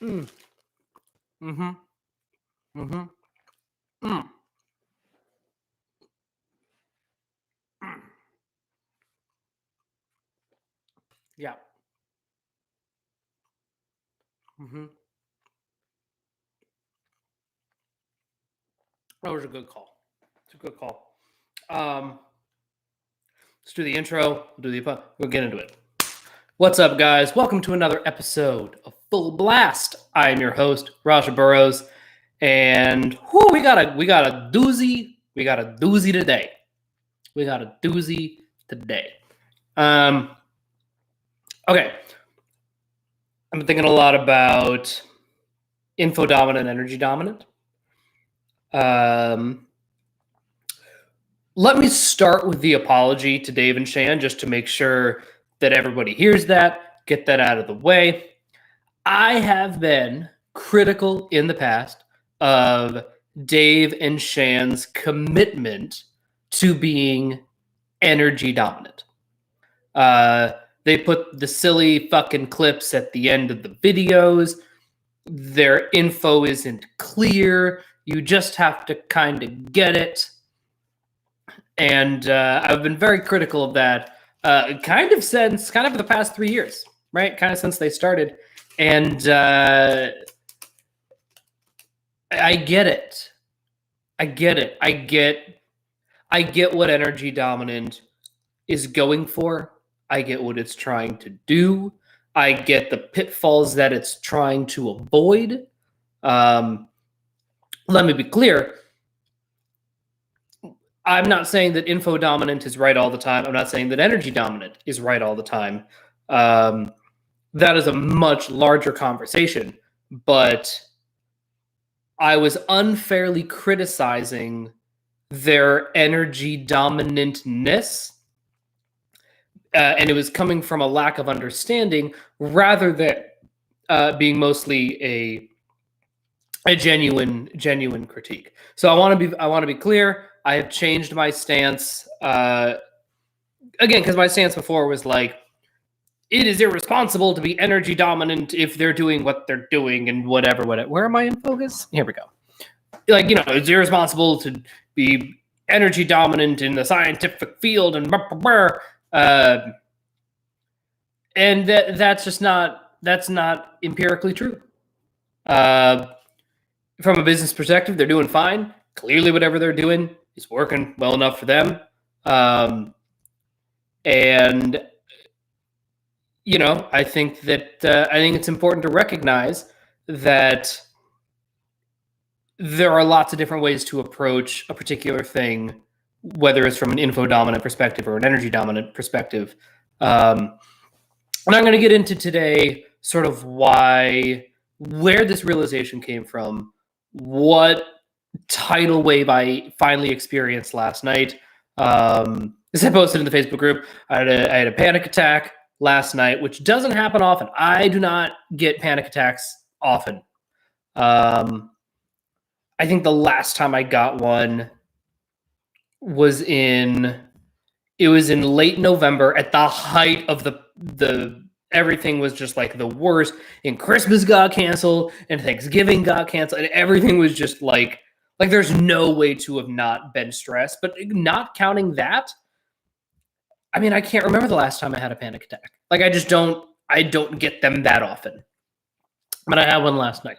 Mm. Mm-hmm. Mm-hmm. Mm. Mm. Yeah. Mm-hmm. That was a good call. It's a good call. Let's do the intro. We'll get into it. What's up, guys? Welcome to another episode of Full Blast. I am your host, Raja Burrows, and we got a doozy. We got a doozy today. Okay. I'm thinking a lot about info dominant, energy dominant. Let me start with the apology to Dave and Shan just to make sure that everybody hears that, get that out of the way. I have been critical in the past of Dave and Shan's commitment to being energy dominant. They put the silly fucking clips at the end of the videos. Their info isn't clear. You just have to kind of get it. And I've been very critical of that kind of for the past 3 years, right? Kind of since they started. And I get it. I get what energy dominant is going for. I get what it's trying to do. I get the pitfalls that it's trying to avoid. Let me be clear. I'm not saying that info dominant is right all the time. I'm not saying that energy dominant is right all the time. That is a much larger conversation. But I was unfairly criticizing their energy dominantness. And it was coming from a lack of understanding rather than being mostly a genuine critique. So I want to be clear. I have changed my stance again because my stance before was like, it is irresponsible to be energy dominant if they're doing what they're doing and whatever. Where am I in focus? Here we go. Like, it's irresponsible to be energy dominant in the scientific field and and that's not empirically true. From a business perspective, they're doing fine. Clearly, whatever they're doing is working well enough for them. And I think it's important to recognize that there are lots of different ways to approach a particular thing, whether it's from an info dominant perspective or an energy dominant perspective. And I'm going to get into today sort of where this realization came from, what tidal wave I finally experienced last night. As I posted in the Facebook group, I had a panic attack last night, which doesn't happen often. I do not get panic attacks often. I think the last time I got one was in late November at the height of the everything was just like the worst, and Christmas got canceled and Thanksgiving got canceled and everything was just like there's no way to have not been stressed. But not counting that, I mean, I can't remember the last time I had a panic attack. Like, I don't get them that often. But I had one last night.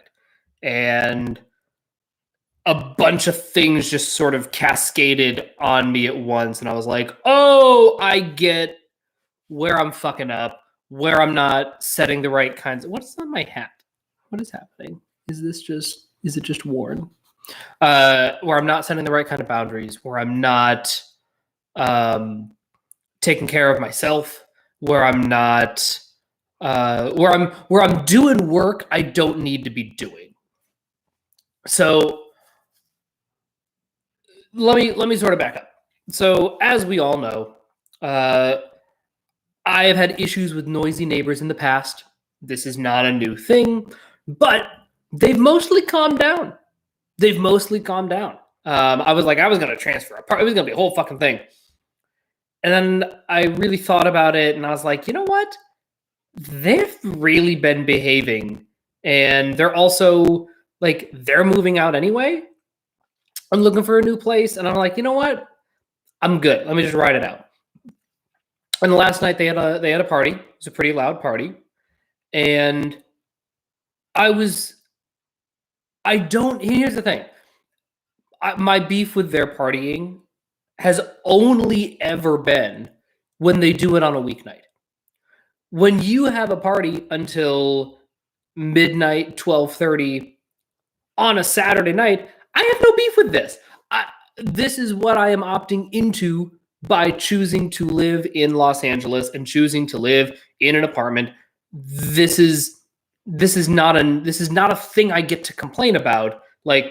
And a bunch of things just sort of cascaded on me at once. And I was like, oh, I get where I'm fucking up, where I'm not setting the right kinds of... What's on my hat? What is happening? Is it just worn? Where I'm not setting the right kind of boundaries, where I'm not taking care of myself, where I'm not where I'm doing work I don't need to be doing. So let me sort of back up. So as we all know, I have had issues with noisy neighbors in the past. This is not a new thing, but they've mostly calmed down. I was going to transfer apart. It was going to be a whole fucking thing. And then I really thought about it, and I was like, you know what? They've really been behaving And they're also like, they're moving out anyway. I'm looking for a new place. And I'm like, you know what? I'm good. Let me just ride it out. And last night they had a party. It was a pretty loud party. And here's the thing. My beef with their partying has only ever been when they do it on a weeknight. When you have a party until midnight, 12:30 on a Saturday night, I have no beef with this. This is what I am opting into by choosing to live in Los Angeles and choosing to live in an apartment. This is not a thing I get to complain about, like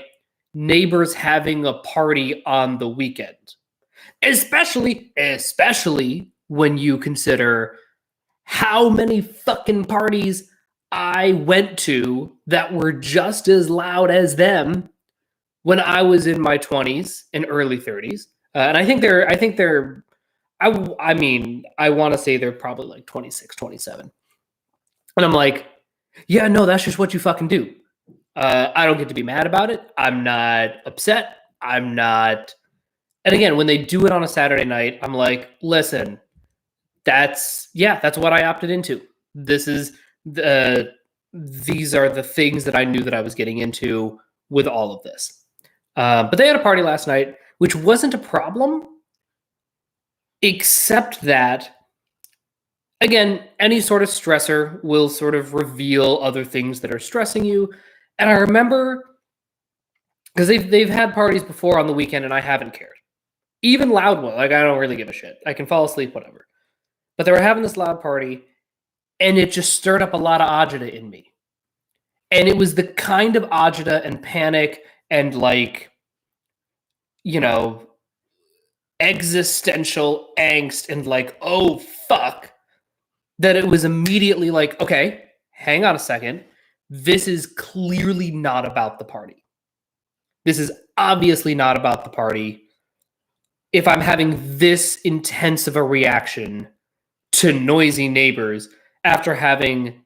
neighbors having a party on the weekend. Especially when you consider how many fucking parties I went to that were just as loud as them when I was in my 20s and early 30s. And I want to say they're probably like 26, 27. And I'm like, yeah, no, that's just what you fucking do. I don't get to be mad about it. I'm not upset. I'm not. And again, when they do it on a Saturday night, I'm like, listen, that's what I opted into. These are the things that I knew that I was getting into with all of this. But they had a party last night, which wasn't a problem, except that, again, any sort of stressor will sort of reveal other things that are stressing you. And I remember, because they've had parties before on the weekend and I haven't cared. Even loud ones, like I don't really give a shit. I can fall asleep, whatever. But they were having this loud party, and it just stirred up a lot of agita in me. And it was the kind of agita and panic and like, existential angst and like, oh, fuck, that it was immediately like, okay, hang on a second. This is clearly not about the party. This is obviously not about the party. If I'm having this intense of a reaction to noisy neighbors after having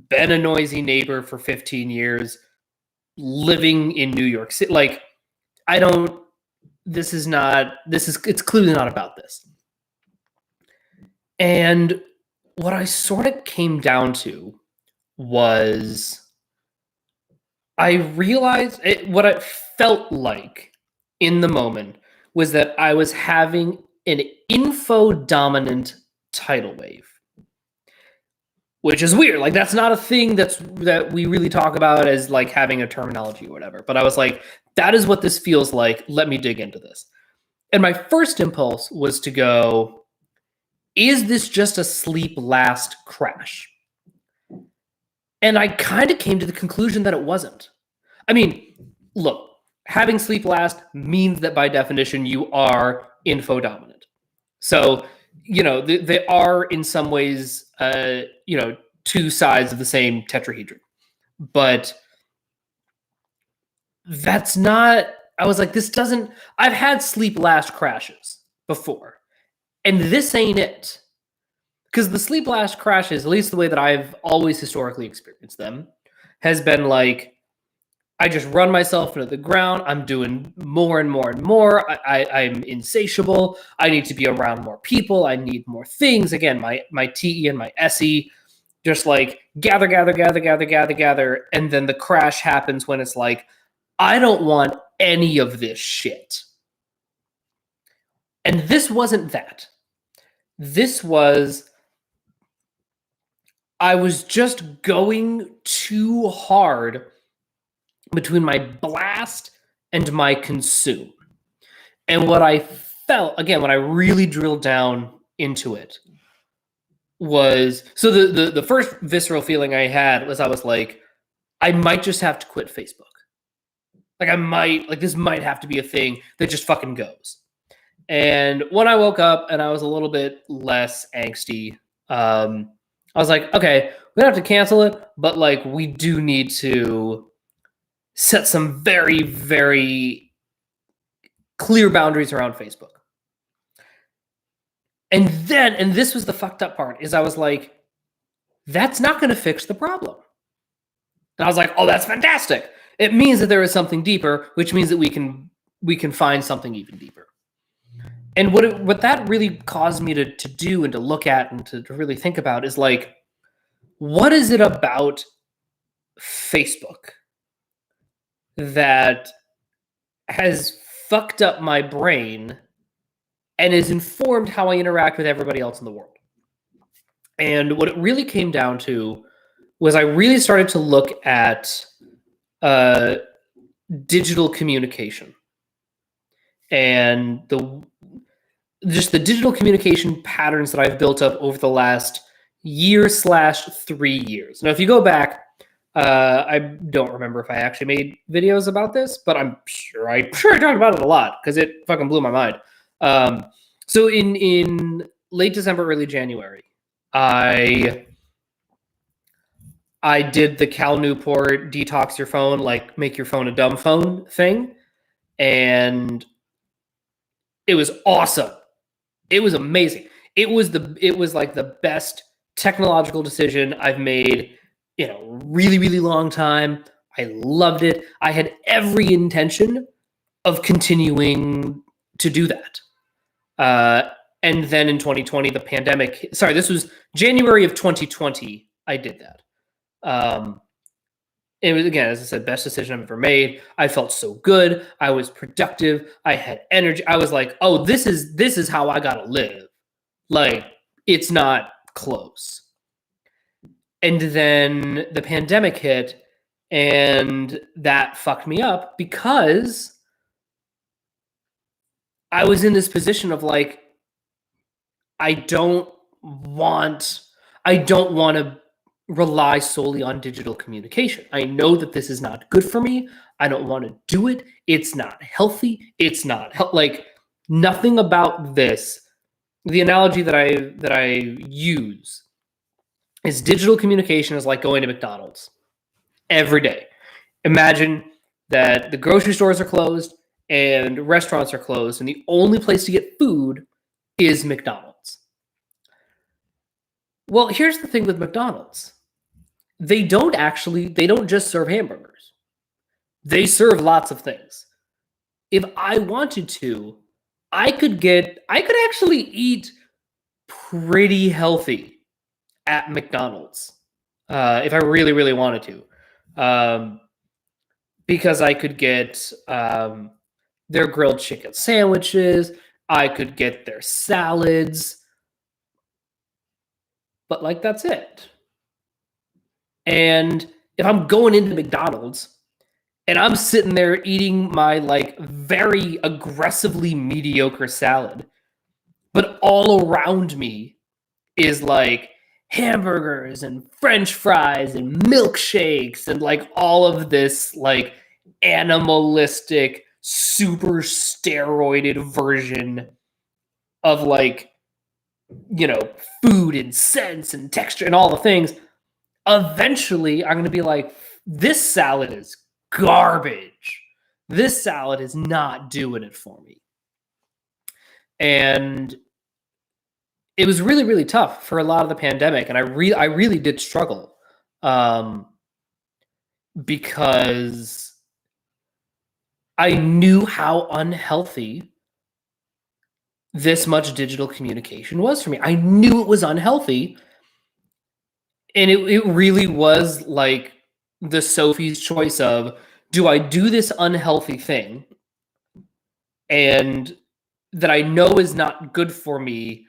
been a noisy neighbor for 15 years, living in New York City, like, it's clearly not about this. And what I sort of came down to was I realized what it felt like in the moment was that I was having an info-dominant tidal wave, which is weird. Like, that's not a thing that we really talk about as like having a terminology or whatever. But I was like, that is what this feels like. Let me dig into this. And my first impulse was to go, is this just a sleep last crash? And I kind of came to the conclusion that it wasn't. I mean, look, having sleep last means that by definition you are info dominant. So, they are in some ways, two sides of the same tetrahedron. But that's not, I was like, I've had sleep last crashes before. And this ain't it. Because the sleep last crashes, at least the way that I've always historically experienced them, has been like, I just run myself into the ground. I'm doing more and more and more. I'm insatiable. I need to be around more people. I need more things. Again, my TE and my SE, just like gather. And then the crash happens when it's like, I don't want any of this shit. And this wasn't that. This was, I was just going too hard between my blast and my consume. And what I felt, again, when I really drilled down into it, was, so the first visceral feeling I had was I was like, I might just have to quit Facebook. Like this might have to be a thing that just fucking goes. And when I woke up and I was a little bit less angsty, I was like, okay, we don't have to cancel it, but like we do need to set some very, very clear boundaries around Facebook. And this was the fucked up part, is I was like, that's not going to fix the problem. And I was like, oh, that's fantastic. It means that there is something deeper, which means that we can find something even deeper. And what that really caused me to do and to look at and to really think about is like, what is it about Facebook that has fucked up my brain and has informed how I interact with everybody else in the world? And what it really came down to was I really started to look at digital communication and the digital communication patterns that I've built up over the last year/3 years. Now, if you go back, I don't remember if I actually made videos about this, but I'm sure I talked about it a lot because it fucking blew my mind. So in late December, early January, I did the Cal Newport detox your phone, like make your phone a dumb phone thing, and it was awesome. It was amazing. It was like the best technological decision I've made in a really, really long time. I loved it. I had every intention of continuing to do that. And then in 2020, the pandemic. Sorry, this was January of 2020. I did that. It was, again, as I said, best decision I've ever made. I felt so good. I was productive. I had energy. I was like, oh, this is how I gotta live. Like, it's not close. And then the pandemic hit, and that fucked me up because I was in this position of like, I don't want to rely solely on digital communication. I know that this is not good for me. I don't want to do it. It's not healthy. It's not like nothing about this. The analogy that I use is digital communication is like going to McDonald's every day. Imagine that the grocery stores are closed and restaurants are closed, and the only place to get food is McDonald's. Well, here's the thing with McDonald's. They don't just serve hamburgers. They serve lots of things. If I wanted to, I could actually eat pretty healthy at McDonald's if I really, really wanted to. Because I could get their grilled chicken sandwiches. I could get their salads. But like, that's it. And if I'm going into McDonald's and I'm sitting there eating my like very aggressively mediocre salad, but all around me is like hamburgers and French fries and milkshakes and like all of this like animalistic, super steroided version of like, food and scents and texture and all the things. Eventually, I'm going to be like, this salad is garbage. This salad is not doing it for me. And it was really, really tough for a lot of the pandemic. And I really did struggle because I knew how unhealthy this much digital communication was for me. I knew it was unhealthy. And it really was like the Sophie's choice of, do I do this unhealthy thing and that I know is not good for me,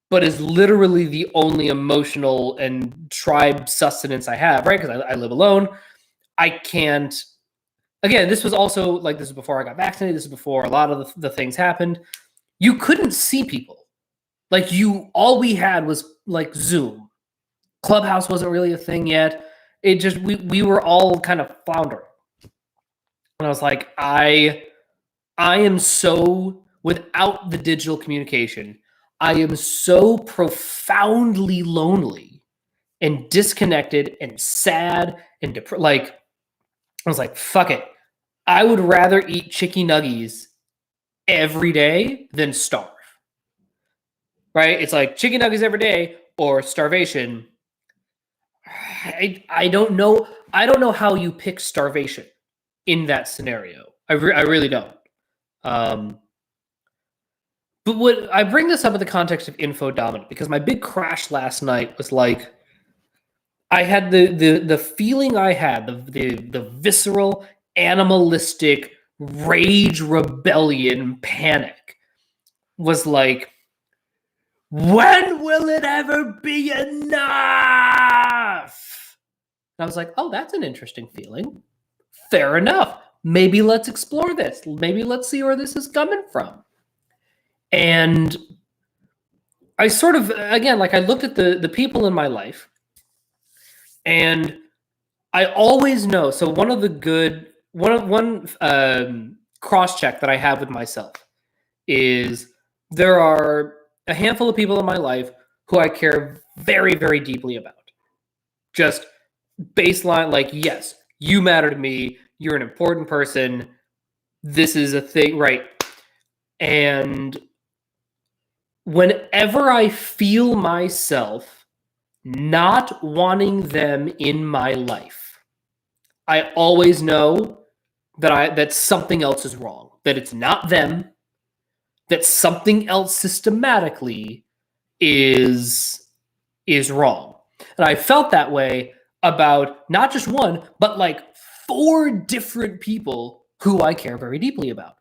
but is literally the only emotional and tribe sustenance I have, right? Because I live alone. I can't, again, this was also like, this is before I got vaccinated. This is before a lot of the things happened. You couldn't see people. Like, all we had was like Zoom. Clubhouse wasn't really a thing yet. It just, we were all kind of floundering. And I was like, I am so, without the digital communication, I am so profoundly lonely and disconnected and sad and like, I was like, fuck it. I would rather eat chicken nuggies every day than starve. Right? It's like chicken nuggets every day or starvation. I don't know. I don't know how you pick starvation in that scenario. I really don't. But what I bring this up in the context of info dominant because my big crash last night was like I had the feeling I had the visceral animalistic rage rebellion panic was like, when will it ever be enough? And I was like, oh, that's an interesting feeling. Fair enough. Maybe let's explore this. Maybe let's see where this is coming from. And I sort of, again, like I looked at the people in my life, and I always know. So one cross check that I have with myself is there are a handful of people in my life who I care very, very deeply about. Just baseline, like, yes, you matter to me. You're an important person. This is a thing, right? And whenever I feel myself not wanting them in my life, I always know that something else is wrong. That it's not them. That something else systematically is wrong. And I felt that way about not just one, but like 4 different people who I care very deeply about.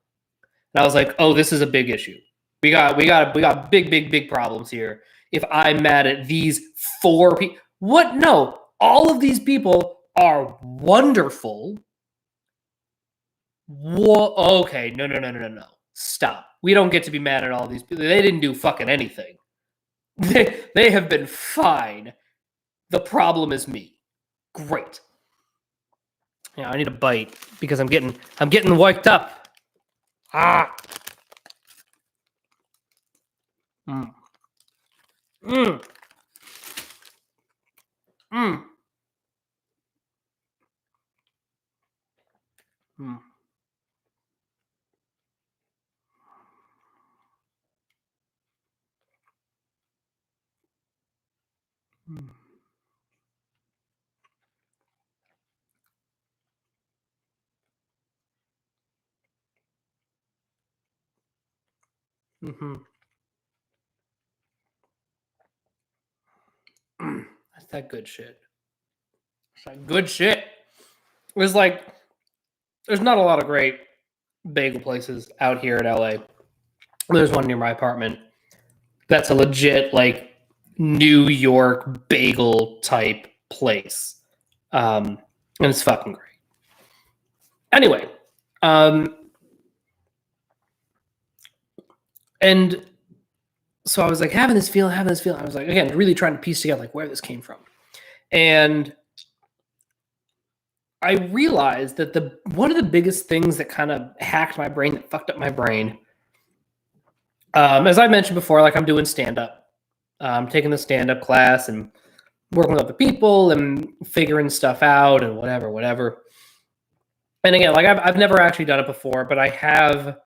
And I was like, oh, this is a big issue. We got big problems here. If I'm mad at these 4 people, what? No, all of these people are wonderful. Whoa, okay, no. Stop. We don't get to be mad at all these people. They didn't do fucking anything. They have been fine. The problem is me. Great. Yeah, I need a bite because I'm getting worked up. Ah. Mm. Mm. Mm. Mm. Mm. Mm-hmm. That's that good shit. It's that good shit. It was like there's not a lot of great bagel places out here in LA. There's one near my apartment that's a legit like New York bagel type place. And it's fucking great. Anyway, and so I was like having this feeling. I was like, again, really trying to piece together like where this came from. And I realized that one of the biggest things that kind of hacked my brain, that fucked up my brain, as I mentioned before, like I'm doing stand-up. I'm taking the stand-up class and working with other people and figuring stuff out and whatever. And again, like I've never actually done it before, but I have.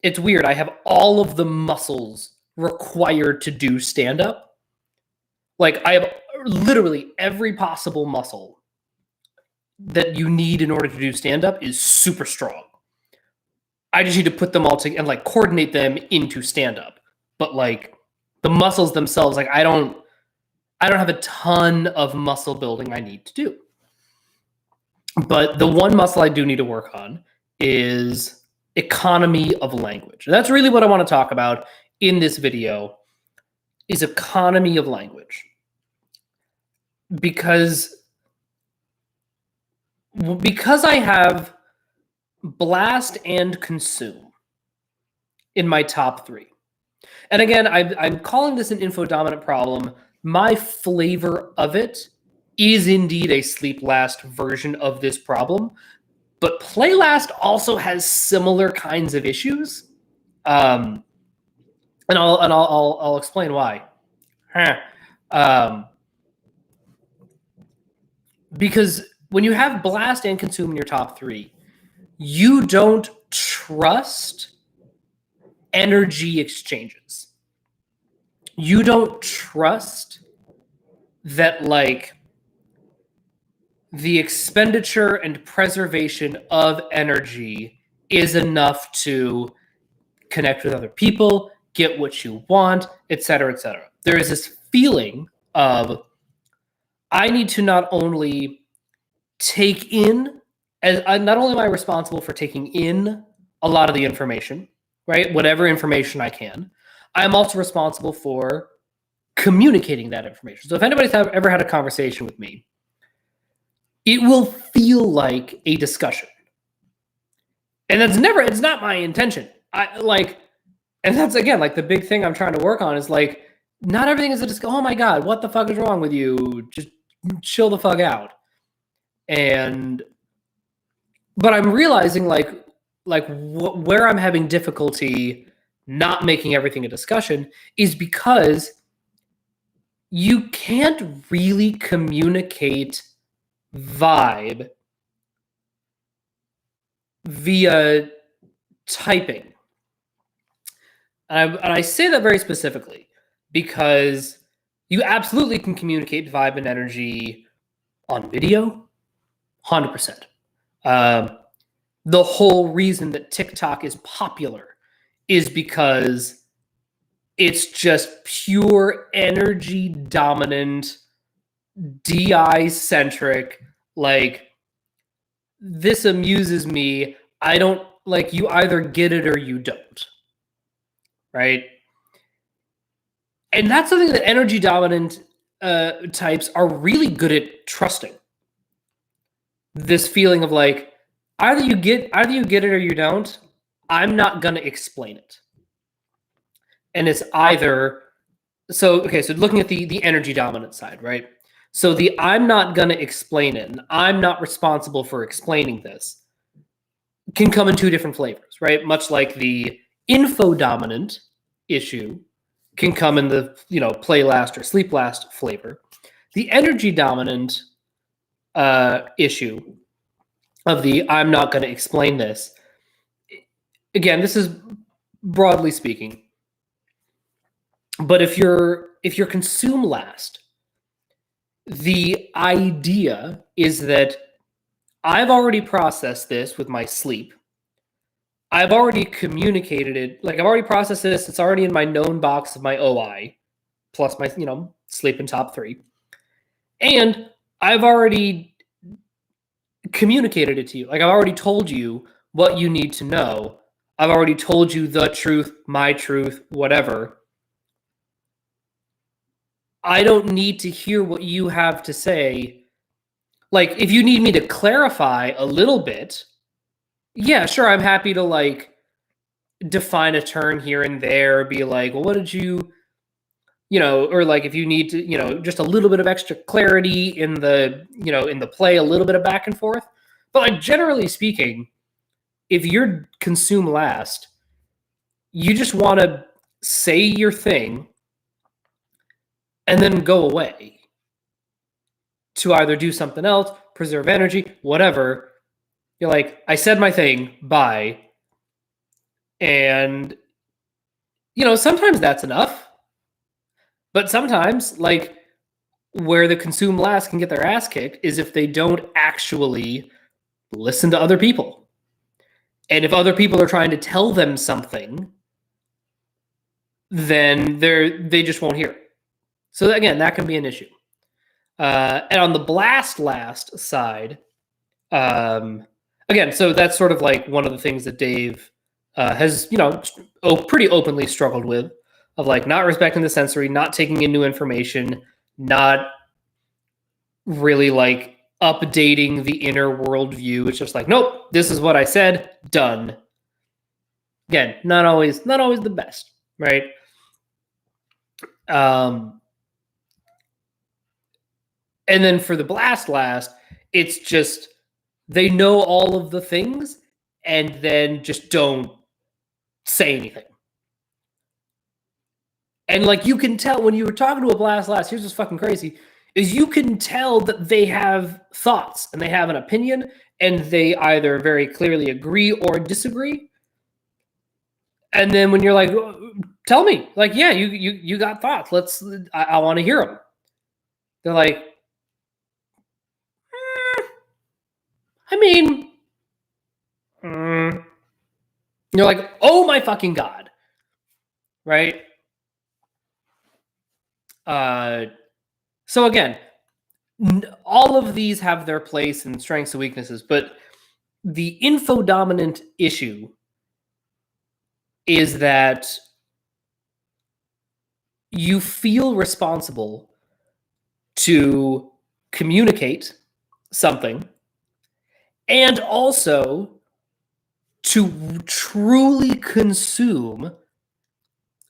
It's weird. I have all of the muscles required to do stand-up. Like I have literally every possible muscle that you need in order to do stand-up is super strong. I just need to put them all together and like coordinate them into stand-up. But like the muscles themselves, like I don't have a ton of muscle building I need to do. But the one muscle I do need to work on is economy of language. And that's really what I want to talk about in this video is economy of language. Because I have blast and consume in my top 3. And again, I'm calling this an info dominant problem. My flavor of it is indeed a sleep last version of this problem, but play last also has similar kinds of issues. And I'll explain why. Because when you have blast and consume in your top 3, you don't trust energy exchanges. You don't trust that like the expenditure and preservation of energy is enough to connect with other people, get what you want, etc., etc. There is this feeling of I need to not only take in, as not only am I responsible for taking in a lot of the information, right? Whatever information I can, I'm also responsible for communicating that information. So if anybody's ever had a conversation with me, it will feel like a discussion. And it's not my intention. And that's again, like the big thing I'm trying to work on is like, not everything is a discussion. Oh my God, what the fuck is wrong with you? Just chill the fuck out. But I'm realizing where I'm having difficulty not making everything a discussion is because you can't really communicate vibe via typing. And I say that very specifically because you absolutely can communicate vibe and energy on video, 100%. The whole reason that TikTok is popular is because it's just pure energy dominant, DI centric. Like, this amuses me. I don't like, you either get it or you don't. Right? And that's something that energy dominant types are really good at trusting. This feeling of like, either you get it or you don't. I'm not going to explain it. And it's either so looking at the energy dominant side, right? So the I'm not going to explain it and I'm not responsible for explaining this can come in two different flavors, right? Much like the info dominant issue can come in the, play last or sleep last flavor. The energy dominant issue of the I'm not going to explain this, again, this is broadly speaking, but if you're consume last, the idea is that I've already processed this with my sleep. I've already communicated it. Like, I've already processed this. It's already in my known box of my OI, plus my, sleep in top 3. And I've already communicated it to you. Like, I've already told you what you need to know. I've already told you the truth, my truth, whatever. I don't need to hear what you have to say. Like, if you need me to clarify a little bit, yeah, sure, I'm happy to like define a turn here and there, be like, well, what did you, or like if you need to, just a little bit of extra clarity in the, in the play, a little bit of back and forth. But like, generally speaking, if you're consume last, you just want to say your thing and then go away to either do something else, preserve energy, whatever. You're like, I said my thing, bye. And, sometimes that's enough. But sometimes, like, where the consume last can get their ass kicked is if they don't actually listen to other people. And if other people are trying to tell them something, then they just won't hear it. So again, that can be an issue. And on the blast last side, again, so that's sort of like one of the things that Dave has, pretty openly struggled with, of like not respecting the sensory, not taking in new information, not really like updating the inner worldview. It's just like, nope, this is what I said, done. Again, not always the best, right? And then for the blast last, it's just they know all of the things and then just don't say anything. And like, you can tell when you were talking to a blast last, here's what's fucking crazy, is you can tell that they have thoughts and they have an opinion and they either very clearly agree or disagree. And then when you're like, tell me, like, yeah, you got thoughts. I want to hear them. They're like, I mean, you're like, oh my fucking God. Right? So again, all of these have their place and strengths and weaknesses, but the info dominant issue is that you feel responsible to communicate something and also to truly consume,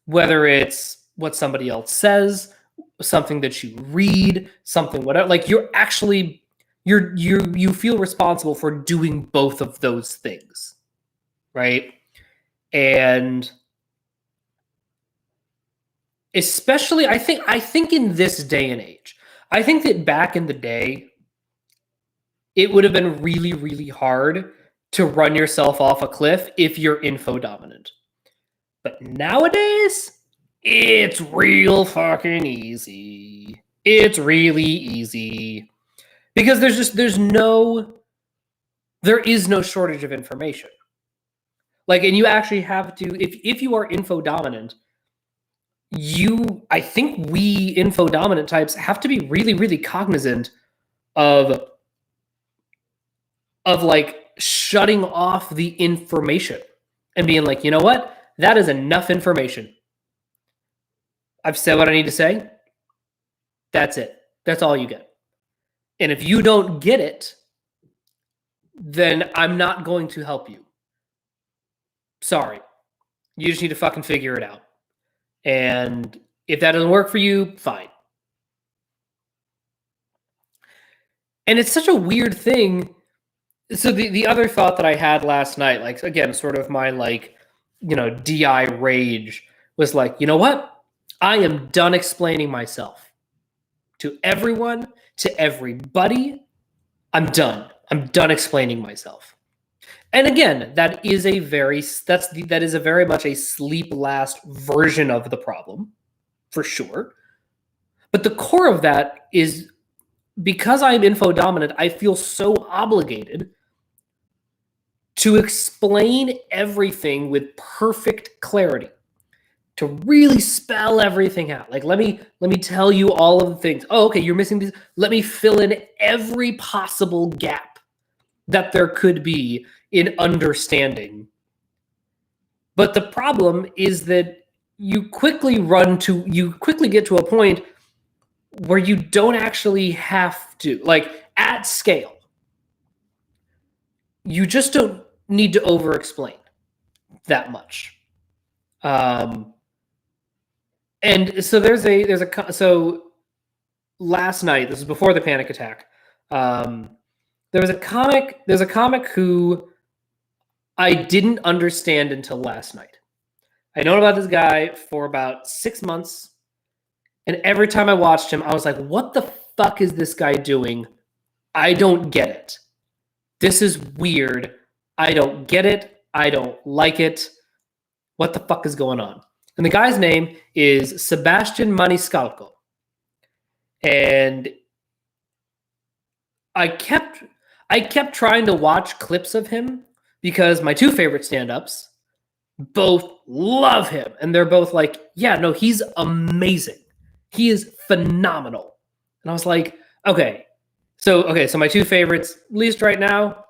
whether it's what somebody else says, something that you read, something whatever. Like you're actually you feel responsible for doing both of those things, right? And especially I think in this day and age, I think that back in the day it would have been really, really hard to run yourself off a cliff if you're info dominant. But nowadays, it's real fucking easy. It's really easy. Because there is no shortage of information. Like, and you actually have to, if you are info dominant, I think we info dominant types have to be really, really cognizant of like shutting off the information and being like, you know what? That is enough information. I've said what I need to say. That's it. That's all you get. And if you don't get it, then I'm not going to help you. Sorry. You just need to fucking figure it out. And if that doesn't work for you, fine. And it's such a weird thing. So the other thought that I had last night, like, again, sort of my, like, DI rage was like, you know what? I am done explaining myself to everyone, to everybody. I'm done. I'm done explaining myself. And again, that is a very much a sleep last version of the problem, for sure. But the core of that is because I'm info dominant, I feel so obligated to explain everything with perfect clarity, to really spell everything out. Like, let me tell you all of the things. Oh, okay, you're missing these. Let me fill in every possible gap that there could be in understanding. But the problem is that you quickly get to a point where you don't actually have to, like, at scale. You just don't need to over explain that much. And so so last night, this is before the panic attack. There's a comic who I didn't understand until last night. I known about this guy for about 6 months, and every time I watched him, I was like, what the fuck is this guy doing? I don't get it. This is weird. I don't get it. I don't like it. What the fuck is going on? And the guy's name is Sebastian Maniscalco. And I kept trying to watch clips of him because my two favorite stand-ups both love him. And they're both like, yeah, no, he's amazing. He is phenomenal. And I was like, okay. So my two favorites, at least right now,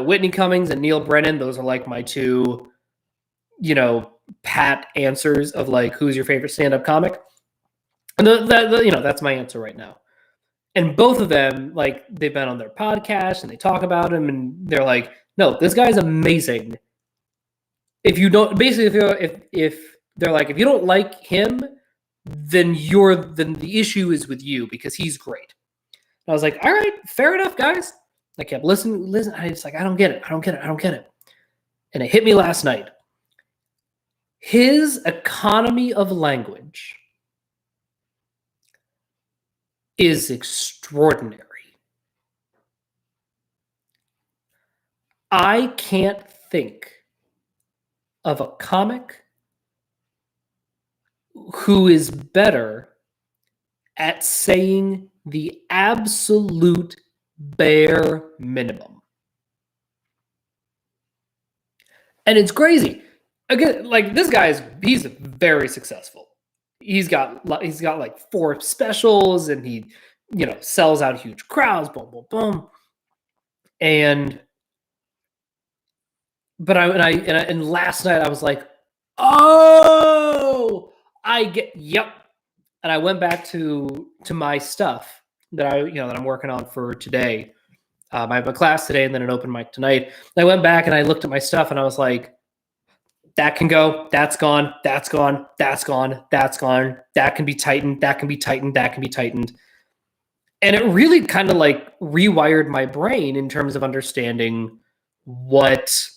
Whitney Cummings and Neil Brennan, those are like my two, pat answers of like, who's your favorite stand-up comic? And that's my answer right now. And both of them, like, they've been on their podcast and they talk about him, and they're like, no, this guy's amazing. If you don't, basically, if they're like, if you don't like him, then the issue is with you because he's great. And I was like, all right, fair enough, guys. I kept listening. I just like, I don't get it. And it hit me last night. His economy of language is extraordinary. I can't think of a comic who is better at saying the absolute bare minimum. And it's crazy. Again, like this he's very successful. He's got like 4 specials, and he, sells out huge crowds, boom, boom, boom. And last night I was like, oh, yep. And I went back to my stuff that I'm working on for today. I have a class today and then an open mic tonight. And I went back and I looked at my stuff and I was like, that can go, that's gone, that's gone, that's gone, that's gone, that can be tightened, that can be tightened, that can be tightened. And it really kind of like rewired my brain in terms of understanding what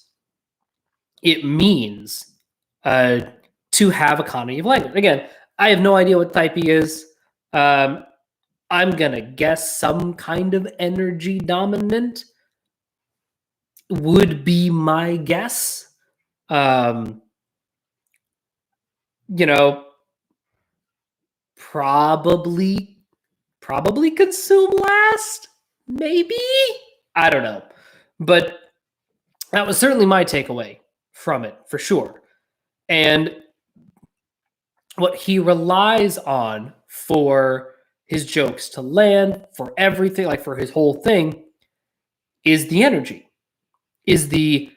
it means to have economy of language. Again, I have no idea what type he is. I'm going to guess some kind of energy dominant would be my guess. Probably consume last, maybe. I don't know, but that was certainly my takeaway from it for sure. And what he relies on for his jokes to land, for everything, like for his whole thing, is the energy, is the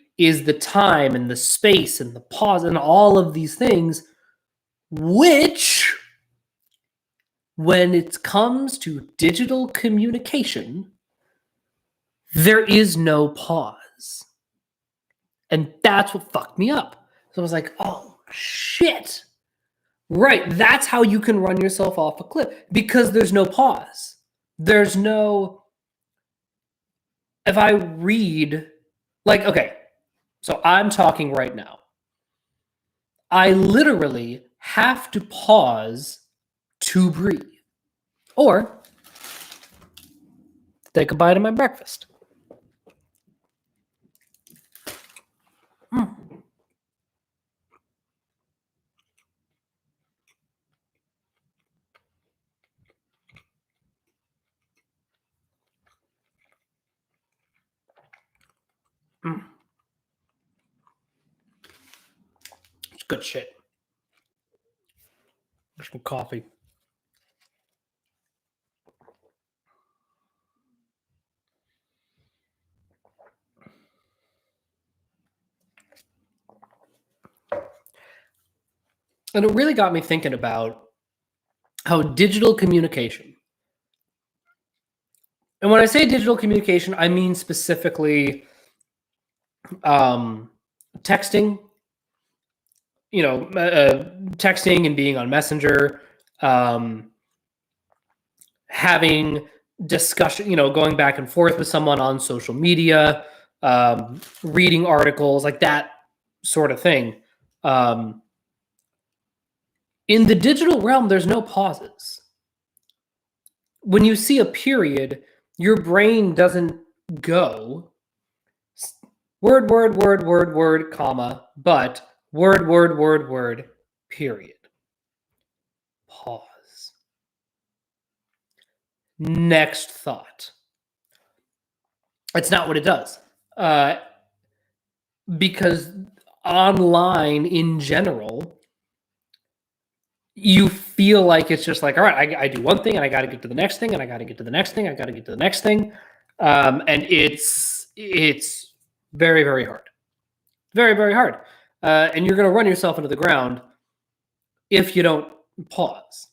time and the space and the pause and all of these things, which, when it comes to digital communication, there is no pause. And that's what fucked me up. So I was like, oh, shit. Right, that's how you can run yourself off a cliff, because there's no pause. There's no... If I read... Like, okay, so I'm talking right now. I literally have to pause to breathe. Or take a bite of my breakfast. It's good shit. There's some coffee. And it really got me thinking about how digital communication, and when I say digital communication, I mean specifically texting, texting and being on Messenger, having discussion, going back and forth with someone on social media, reading articles, like that sort of thing. In the digital realm, there's no pauses. When you see a period, your brain doesn't go word, comma, but word, period. Pause. Next thought. It's not what it does. Because online in general, you feel like it's just like, all right, I do one thing and I got to get to the next thing and I got to get to the next thing. I got to get to the next thing. And it's very, very hard. Very, very hard. And you're going to run yourself into the ground if you don't pause.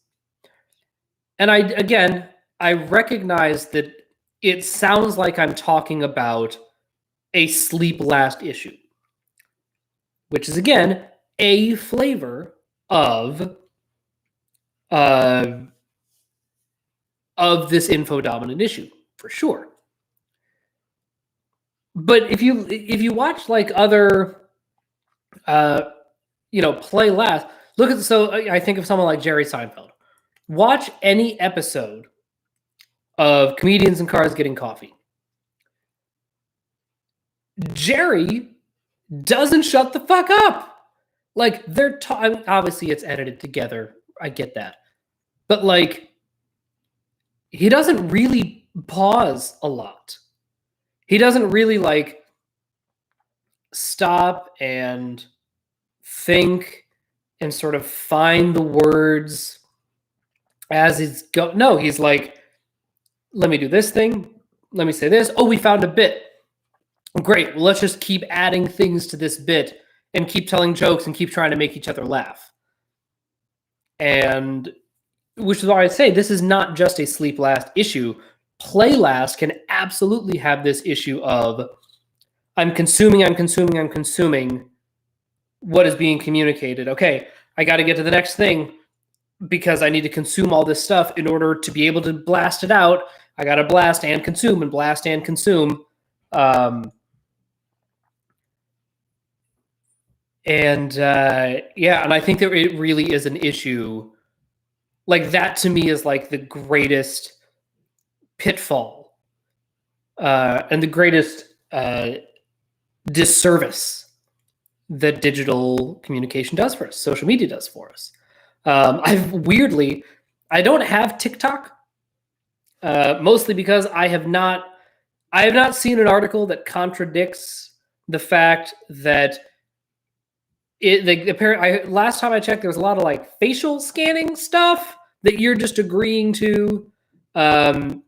And I recognize that it sounds like I'm talking about a sleep last issue, which is, again, a flavor of this info dominant issue, for sure. But if you watch like other play last, I think of someone like Jerry Seinfeld. Watch any episode of Comedians in Cars Getting Coffee. Jerry doesn't shut the fuck up. Like, obviously it's edited together. I get that. But like, he doesn't really pause a lot. He doesn't really like stop and think and sort of find the words as he's go. No, he's like, let me do this thing. Let me say this. Oh, we found a bit. Great. Well, let's just keep adding things to this bit and keep telling jokes and keep trying to make each other laugh. And which is why I say this is not just a sleep last issue. Play last can absolutely have this issue of I'm consuming what is being communicated. Okay, I got to get to the next thing because I need to consume all this stuff in order to be able to blast it out. I got to blast and consume and blast and consume. And I think that it really is an issue. Like that to me is like the greatest pitfall and the greatest disservice that digital communication does for us, social media does for us. I don't have TikTok, mostly because I have not seen an article that contradicts the fact that last time I checked, there was a lot of like facial scanning stuff that you're just agreeing to,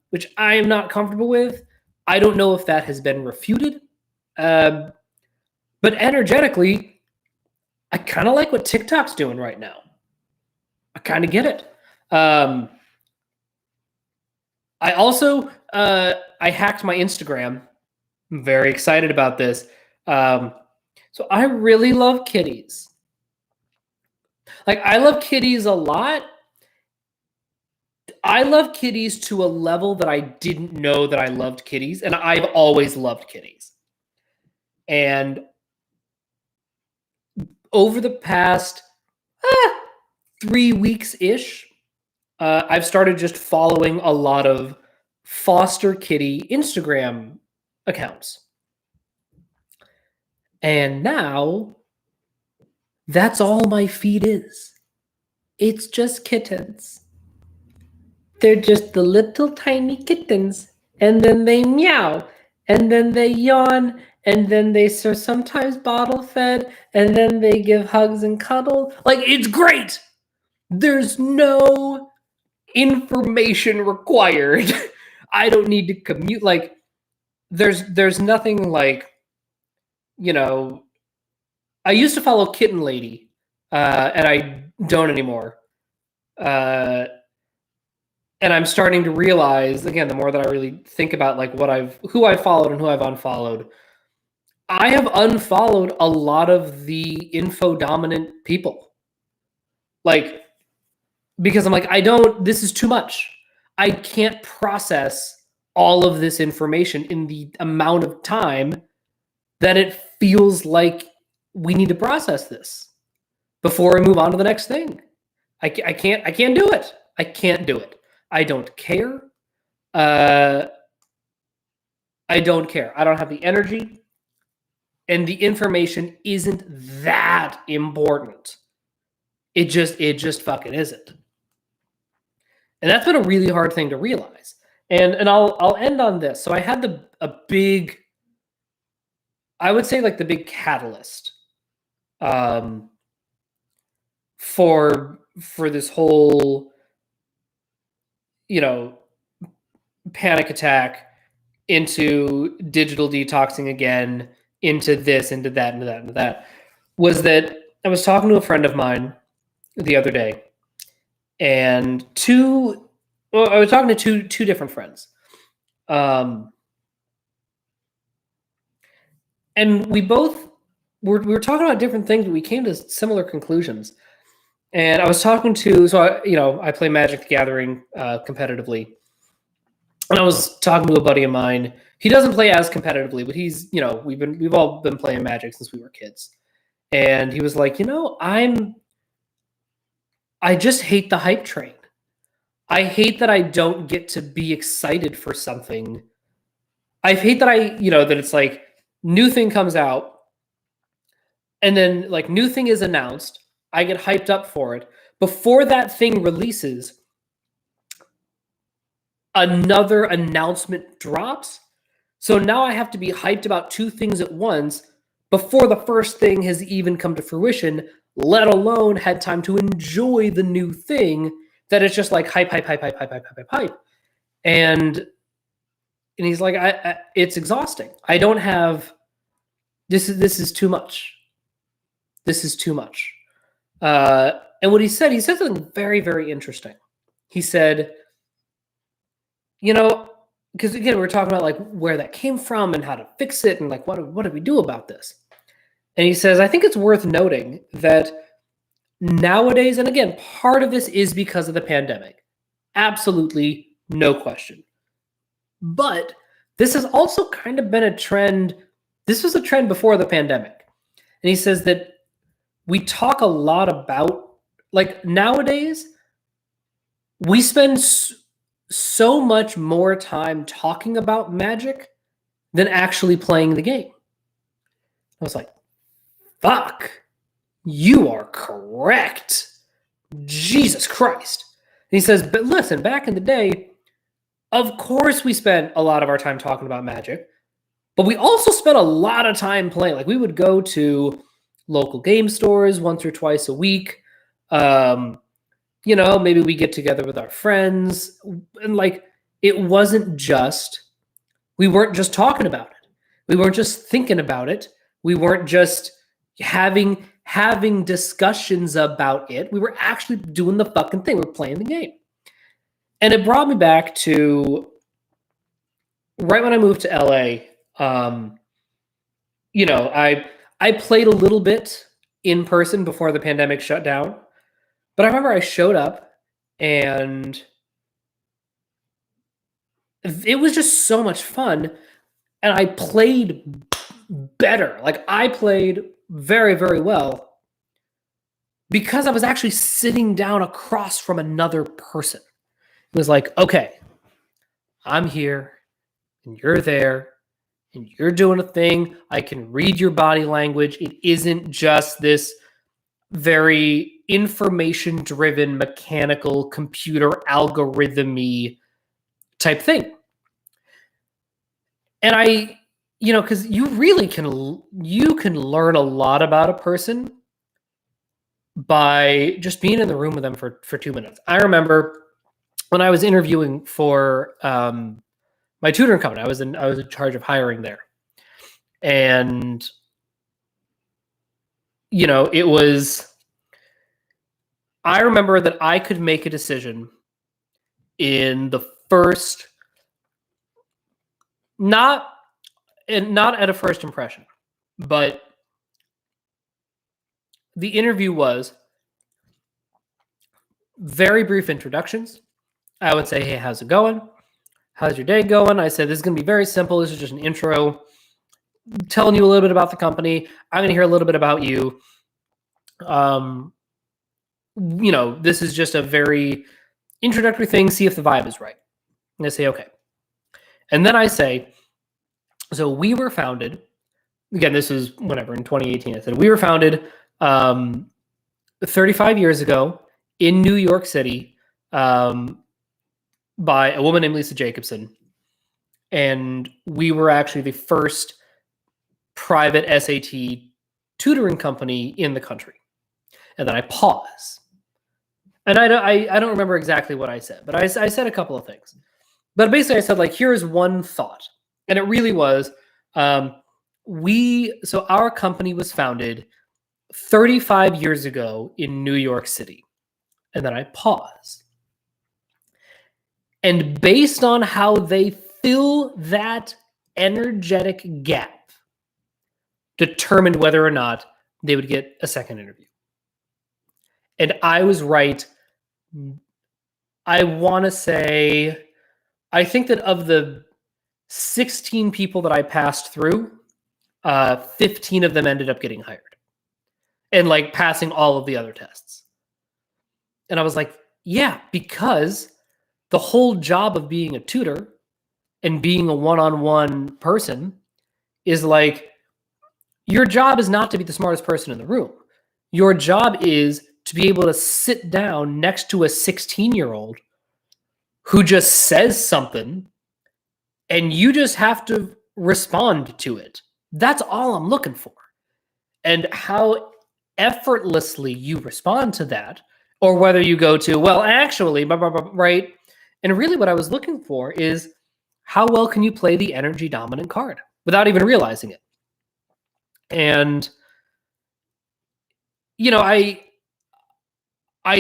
which I am not comfortable with. I don't know if that has been refuted. But energetically, I kind of like what TikTok's doing right now. I kind of get it. I also I hacked my Instagram. I'm very excited about this. So I really love kitties. Like I love kitties a lot. I love kitties to a level that I didn't know that I loved kitties, and I've always loved kitties. And over the past 3 weeks-ish, I've started just following a lot of foster kitty Instagram accounts. And now, that's all my feed is. It's just kittens. They're just the little tiny kittens. And then they meow. And then they yawn. And then they are sometimes bottle fed. And then they give hugs and cuddle. Like, it's great. There's no information required. I don't need to commute. Like, there's nothing like, I used to follow Kitten Lady, and I don't anymore. And I'm starting to realize, again, the more that I really think about like who I've followed and who I've unfollowed, I have unfollowed a lot of the info dominant people. Like, because I'm like, this is too much. I can't process all of this information in the amount of time that it feels like we need to process this before we move on to the next thing. I can't do it. I can't do it. I don't care. I don't care. I don't have the energy. And the information isn't that important. It just fucking isn't. And that's been a really hard thing to realize. And I'll end on this. So I had a big, I would say like the big catalyst for this whole, panic attack into digital detoxing again, into this, into that, was that I was talking to a friend of mine the other day, and I was talking to two different friends. And we both we were talking about different things, but we came to similar conclusions. And I was talking to, I play Magic the Gathering competitively. And I was talking to a buddy of mine. He doesn't play as competitively, but he's, we've all been playing Magic since we were kids. And he was like, I just hate the hype train. I hate that I don't get to be excited for something. I hate that that it's like new thing comes out and then like new thing is announced. I get hyped up for it. Before that thing releases, another announcement drops. So now I have to be hyped about two things at once before the first thing has even come to fruition, let alone had time to enjoy the new thing. That it's just like hype, hype, hype, hype, hype, hype, hype, hype. And he's like, it's exhausting. I don't have, this is too much. This is too much. And what he said something very, very interesting. He said, because again, we're talking about like where that came from and how to fix it and like what do we do about this? And he says, I think it's worth noting that nowadays, and again, part of this is because of the pandemic. Absolutely, no question. But this has also kind of been a trend. This was a trend before the pandemic. And he says that we talk a lot about, like nowadays, we spend so much more time talking about Magic than actually playing the game. I was like, fuck, you are correct. Jesus Christ. And he says, but listen, back in the day, of course we spent a lot of our time talking about Magic, but we also spent a lot of time playing. Like we would go to local game stores once or twice a week. Maybe we get together with our friends, and like it wasn't just, we weren't just talking about it. We weren't just thinking about it. We weren't just having discussions about it. We were actually doing the fucking thing. We're playing the game. And it brought me back to right when I moved to LA. I played a little bit in person before the pandemic shut down. But I remember I showed up and it was just so much fun. And I played better. Like I played very, very well because I was actually sitting down across from another person. It was like, okay, I'm here and you're there and you're doing a thing. I can read your body language. It isn't just this very information-driven, mechanical, computer algorithm-y type thing. And I, because you really can learn a lot about a person by just being in the room with them for 2 minutes. I remember when I was interviewing for my tutoring company, I was in charge of hiring there. And, it was, I remember that I could make a decision in the first, not at a first impression, but the interview was very brief introductions. I would say, hey, how's it going? How's your day going? I said, this is going to be very simple. This is just an intro, telling you a little bit about the company. I'm going to hear a little bit about you. This is just a very introductory thing. See if the vibe is right. And I say, okay. And then I say, so we were founded, again, this is whenever in 2018, I said, we were founded 35 years ago in New York City by a woman named Lisa Jacobson. And we were actually the first private SAT tutoring company in the country. And then I pause. And I don't remember exactly what I said, but I said a couple of things. But basically I said, like, here's one thought. And it really was, so our company was founded 35 years ago in New York City. And then I pause. And based on how they fill that energetic gap, determined whether or not they would get a second interview. And I was right. I want to say, I think that of the 16 people that I passed through, 15 of them ended up getting hired and like passing all of the other tests. And I was like, yeah, because the whole job of being a tutor and being a one-on-one person is like, your job is not to be the smartest person in the room. Your job is to be able to sit down next to a 16-year-old who just says something and you just have to respond to it. That's all I'm looking for. And how effortlessly you respond to that, or whether you go to, well, actually, blah, blah, blah, right? And really what I was looking for is how well can you play the energy dominant card without even realizing it? And, you know, I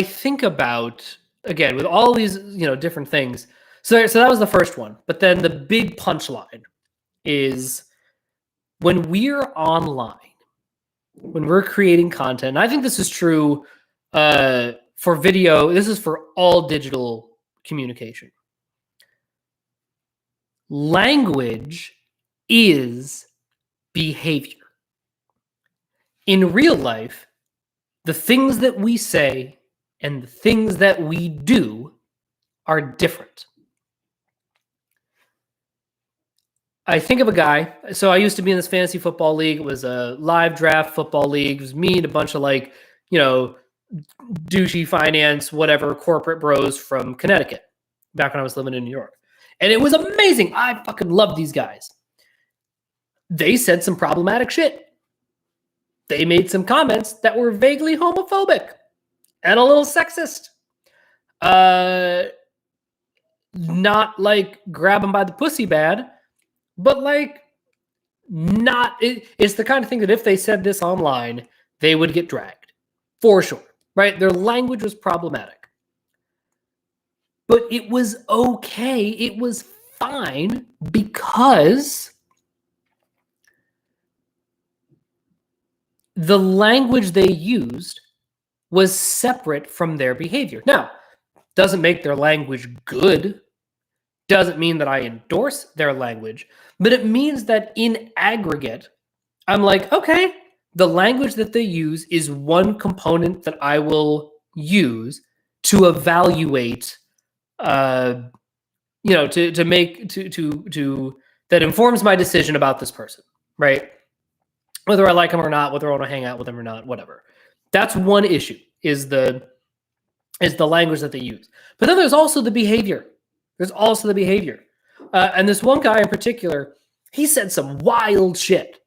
think about, again, with all these, you know, different things. So that was the first one. But then the big punchline is when we're online, when we're creating content, and I think this is true for video, this is for all digital communication. Language is behavior. In real life, the things that we say and the things that we do are different. I think of a guy. So I used to be in this fantasy football league. It was a live draft football league. It was me and a bunch of, like, you know, douchey finance, whatever, corporate bros from Connecticut back when I was living in New York. And it was amazing. I fucking loved these guys. They said some problematic shit. They made some comments that were vaguely homophobic and a little sexist. Not like grab them by the pussy bad, but like not. It's the kind of thing that if they said this online, they would get dragged for sure, right? Their language was problematic, but it was okay. It was fine because the language they used was separate from their behavior. Now, doesn't make their language good, doesn't mean that I endorse their language, but it means that in aggregate, I'm like, okay, the language that they use is one component that I will use to evaluate, to that informs my decision about this person, right? Whether I like them or not, whether I want to hang out with them or not, whatever. That's one issue, is the language that they use. But then there's also the behavior. And this one guy in particular, he said some wild shit.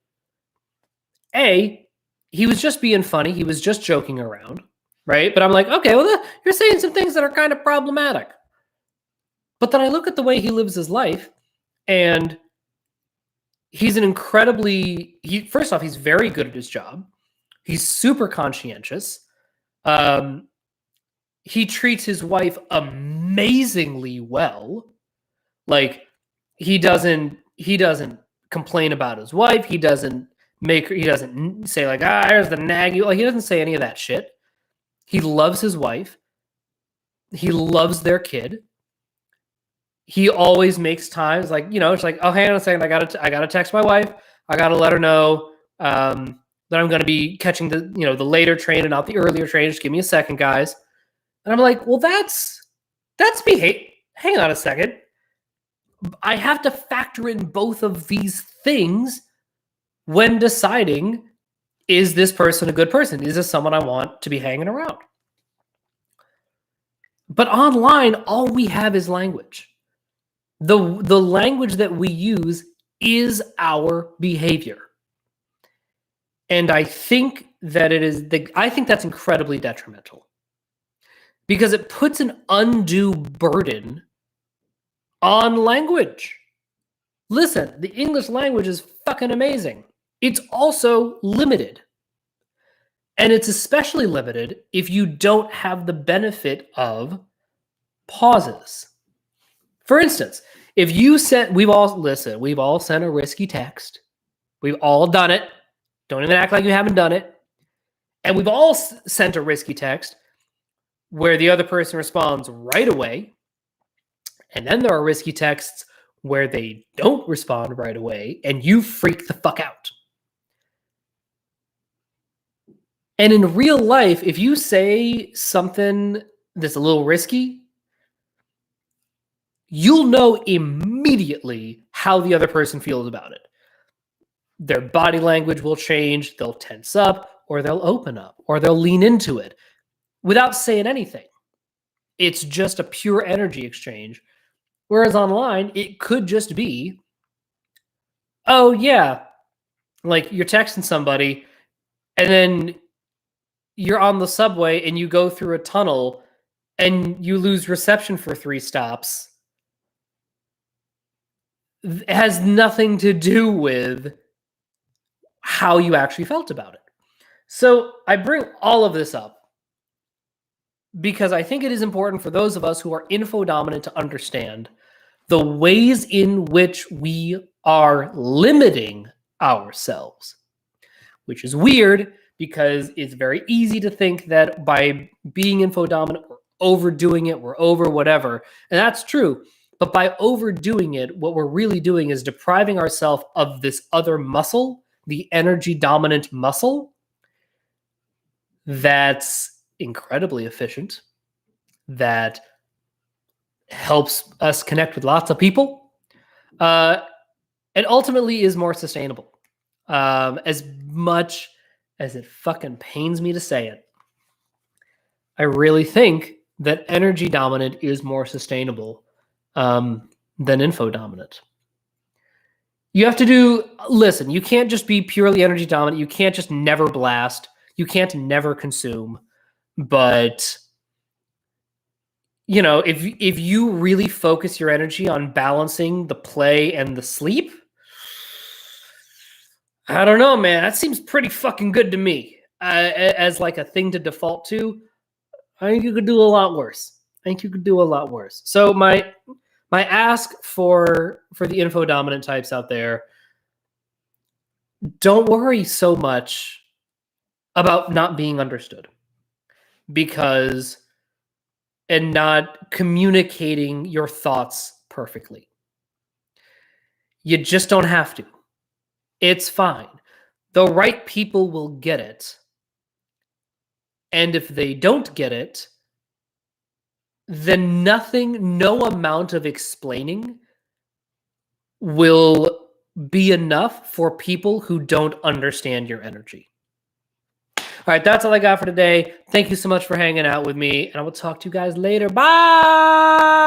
He was just being funny. He was just joking around, right? But I'm like, okay, well, you're saying some things that are kind of problematic. But then I look at the way he lives his life, and he's first off, he's very good at his job. He's super conscientious. He treats his wife amazingly well. Like, he doesn't complain about his wife. He doesn't say like, there's the nag. Like, he doesn't say any of that shit. He loves his wife. He loves their kid. He always makes times, like, you know, it's like, oh, hang on a second, I gotta text my wife. I gotta let her know that I'm gonna be catching the later train and not the earlier train. Just give me a second, guys. And I'm like, well, that's behavior. Hang on a second. I have to factor in both of these things when deciding, is this person a good person? Is this someone I want to be hanging around? But online, all we have is language. The language that we use is our behavior. And I think that I think that's incredibly detrimental, because it puts an undue burden on language. Listen, the English language is fucking amazing. It's also limited. And it's especially limited if you don't have the benefit of pauses. For instance, if you we've all sent a risky text. We've all done it. Don't even act like you haven't done it. And we've all sent a risky text where the other person responds right away. And then there are risky texts where they don't respond right away and you freak the fuck out. And in real life, if you say something that's a little risky, you'll know immediately how the other person feels about it. Their body language will change. They'll tense up, or they'll open up, or they'll lean into it without saying anything. It's just a pure energy exchange. Whereas online, it could just be, oh, yeah, like you're texting somebody and then you're on the subway and you go through a tunnel and you lose reception for 3 stops. It has nothing to do with how you actually felt about it. So I bring all of this up because I think it is important for those of us who are info dominant to understand the ways in which we are limiting ourselves, which is weird because it's very easy to think that by being info dominant, we're overdoing it, we're over whatever. And that's true. But by overdoing it, what we're really doing is depriving ourselves of this other muscle, the energy dominant muscle, that's incredibly efficient, that helps us connect with lots of people, and ultimately is more sustainable. As much as it fucking pains me to say it, I really think that energy dominant is more sustainable than info dominant. You have to listen, you can't just be purely energy dominant. You can't just never blast. You can't never consume. But, you know, if you really focus your energy on balancing the play and the sleep, I don't know, man. That seems pretty fucking good to me. As like a thing to default to, I think you could do a lot worse. So my ask for the info dominant types out there, don't worry so much about not being understood and not communicating your thoughts perfectly. You just don't have to. It's fine. The right people will get it. And if they don't get it, then no amount of explaining will be enough for people who don't understand your energy. All right, that's all I got for today. Thank you so much for hanging out with me, and I will talk to you guys later. Bye!